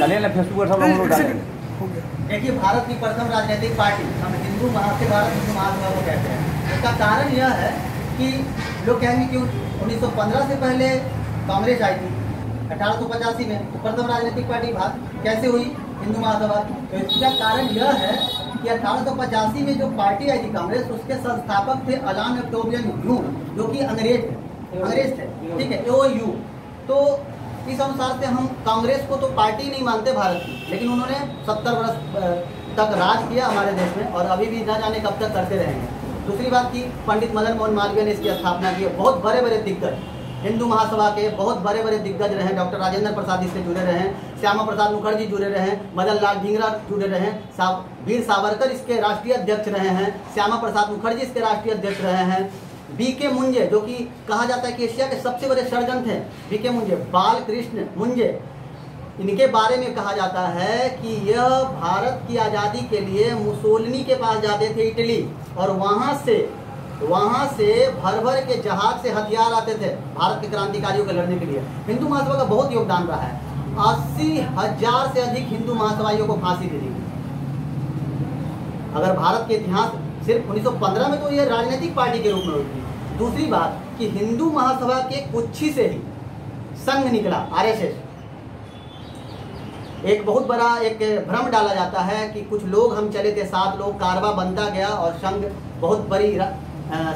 डालिए फेसबुक पर सब लोग डालेंगे। देखिए, भारत की प्रथम राजनीतिक पार्टी हम हिंदू महासभा को कहते हैं। इसका कारण यह है कि लोग कहेंगे कि 1915 से पहले कांग्रेस आई थी, 1885 में तो प्रथम राजनीतिक पार्टी कैसे हुई हिंदू महासभा। तो इसका कारण यह है कि 1885 में जो पार्टी आई थी कांग्रेस, उसके संस्थापक थे अलान ऑक्टेवियन ह्यूम, जो कि अंग्रेज थे, ठीक है, AOU। तो इस अनुसार से हम कांग्रेस को तो पार्टी नहीं मानते भारत की, लेकिन उन्होंने 70 वर्ष तक राज किया हमारे देश में और अभी भी न जाने कब तक करते रहेंगे। दूसरी बात की पंडित मदन मोहन मालवीय ने इसकी स्थापना की। बहुत बड़े बड़े दिग्गज हिंदू महासभा के बहुत बड़े बड़े दिग्गज रहे। डॉक्टर राजेंद्र प्रसाद इससे जुड़े रहे, श्यामा प्रसाद मुखर्जी जुड़े रहे, मदन लाल ढींगरा जुड़े रहे, वीर सावरकर इसके राष्ट्रीय अध्यक्ष रहे हैं, श्यामा प्रसाद मुखर्जी इसके राष्ट्रीय अध्यक्ष रहे हैं, BK मुंजे, जो कि कहा जाता है कि एशिया के सबसे बड़े सर्जन थे, BK मुंजे, बाल कृष्ण मुंजे, इनके बारे में कहा जाता है कि यह भारत की आज़ादी के लिए मुसोलिनी के पास जाते थे इटली, और वहाँ से भर भर के जहाज से हथियार आते थे भारत के क्रांतिकारियों के लड़ने के लिए। हिंदू महासभा का बहुत योगदान रहा है। 80,000 से अधिक हिंदू महासभाइयों को फांसी दे दी। अगर भारत के इतिहास सिर्फ 1915 में तो यह राजनीतिक पार्टी के रूप में हुई थी। दूसरी बात कि हिंदू महासभा के कुछ ही से ही संघ निकला, RSS। एक बहुत बड़ा एक भ्रम डाला जाता है कि कुछ लोग हम चले थे, 7 लोग, कारवा बनता गया और संघ बहुत बड़ी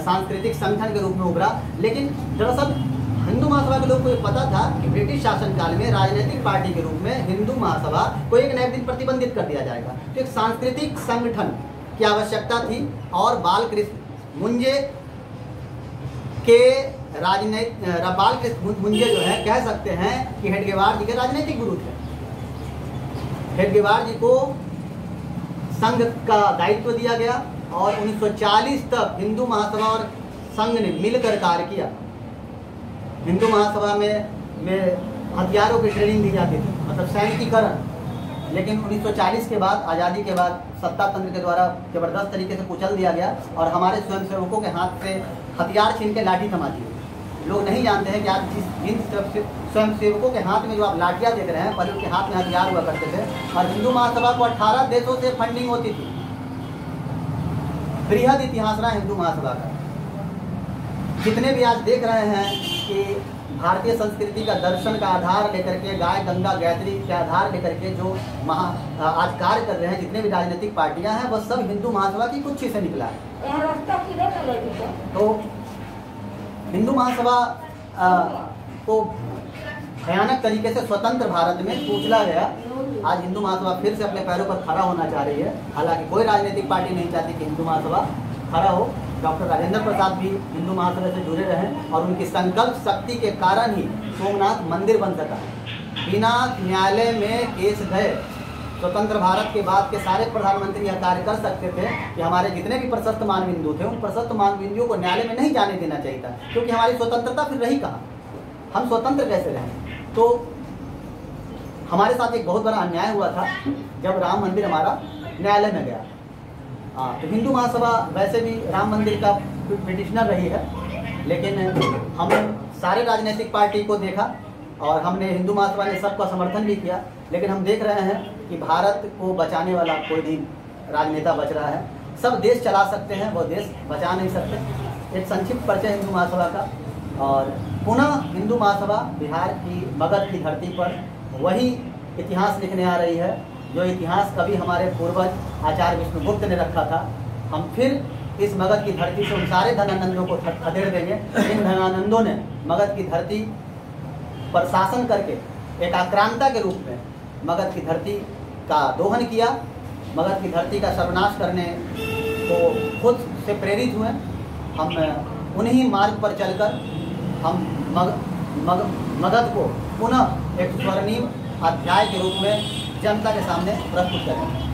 सांस्कृतिक संगठन के रूप में उभरा। लेकिन दरअसल हिंदू महासभा के लोग को ये पता था कि ब्रिटिश शासनकाल में राजनीतिक पार्टी के रूप में हिंदू महासभा को एक न एक दिन प्रतिबंधित कर दिया जाएगा। तो एक सांस्कृतिक संगठन की आवश्यकता थी, और बाल कृष्ण मुंजे के बाल कृष्ण मुंजे जो है, कह सकते हैं कि हेडगेवार जी के राजनीतिक गुरु थे। हेडगेवार जी को संघ का दायित्व दिया गया और 1940 तक हिंदू महासभा और संघ ने मिलकर कार्य किया। हिंदू महासभा में हथियारों की ट्रेनिंग दी जाती थी, मतलब सैनिकीकरण। लेकिन 1940 के बाद, आज़ादी के बाद, सत्ता तंत्र के द्वारा जबरदस्त तरीके से कुचल दिया गया और हमारे स्वयंसेवकों के हाथ से हथियार छीन के लाठी थमा दी। लोग नहीं जानते हैं कि आज जिन स्वयंसेवकों के हाथ में जो आप लाठियाँ देख रहे हैं, पहले उनके हाथ में हथियार हुआ करते थे। और हिंदू महासभा को 18 देशों से फंडिंग होती थी। बृहद इतिहास रहा हिंदू महासभा का। जितने भी आज देख रहे हैं कि भारतीय संस्कृति का दर्शन का आधार लेकर के, गाय गंगा गायत्री के आधार लेकर के जो आज कार्य कर रहे हैं, जितने भी राजनीतिक पार्टियां हैं, वह सब हिंदू महासभा की कुछ ही से निकला है। तो हिंदू महासभा को भयानक तरीके से स्वतंत्र भारत में कुचला गया। आज हिंदू महासभा फिर से अपने पैरों पर खड़ा होना चाह रही है। हालांकि कोई राजनीतिक पार्टी नहीं चाहती कि हिंदू महासभा खड़ा हो। डॉक्टर राजेंद्र प्रसाद भी हिंदू महासभा से जुड़े रहे और उनकी संकल्प शक्ति के कारण ही सोमनाथ मंदिर बन सका। बिना न्यायालय में केस गए स्वतंत्र भारत के बाद के सारे प्रधानमंत्री यह कार्य कर सकते थे कि हमारे जितने भी प्रशस्त मानबिंदु थे, उन प्रशस्त मानबिंदुओं को न्यायालय में नहीं जाने देना चाहिए था, क्योंकि हमारी स्वतंत्रता फिर रही कहाँ, हम स्वतंत्र कैसे रहें। तो हमारे साथ एक बहुत बड़ा अन्याय हुआ था जब राम मंदिर हमारा न्यायालय में गया। तो हिंदू महासभा वैसे भी राम मंदिर का पिटिशनर रही है, लेकिन हमने सारे राजनीतिक पार्टी को देखा और हमने हिंदू महासभा ने सबका समर्थन भी किया। लेकिन हम देख रहे हैं कि भारत को बचाने वाला कोई भी राजनेता बच रहा है। सब देश चला सकते हैं, वो देश बचा नहीं सकते। एक संक्षिप्त परिचय हिंदू महासभा का। और पुनः हिंदू महासभा बिहार की मगध की धरती पर वही इतिहास लिखने आ रही है जो इतिहास कभी हमारे पूर्वज आचार्य विष्णुगुप्त ने रखा था। हम फिर इस मगध की धरती से उन सारे धनानंदों को खदेड़ देंगे। इन धनानंदों ने मगध की धरती पर शासन करके एक आक्रांता के रूप में मगध की धरती का दोहन किया। मगध की धरती का सर्वनाश करने को खुद से प्रेरित हुए। हम उन्हीं मार्ग पर चलकर हम मगध को पुनः एक स्वर्णिम अध्याय के रूप में जनता के सामने प्रस्तुत करें।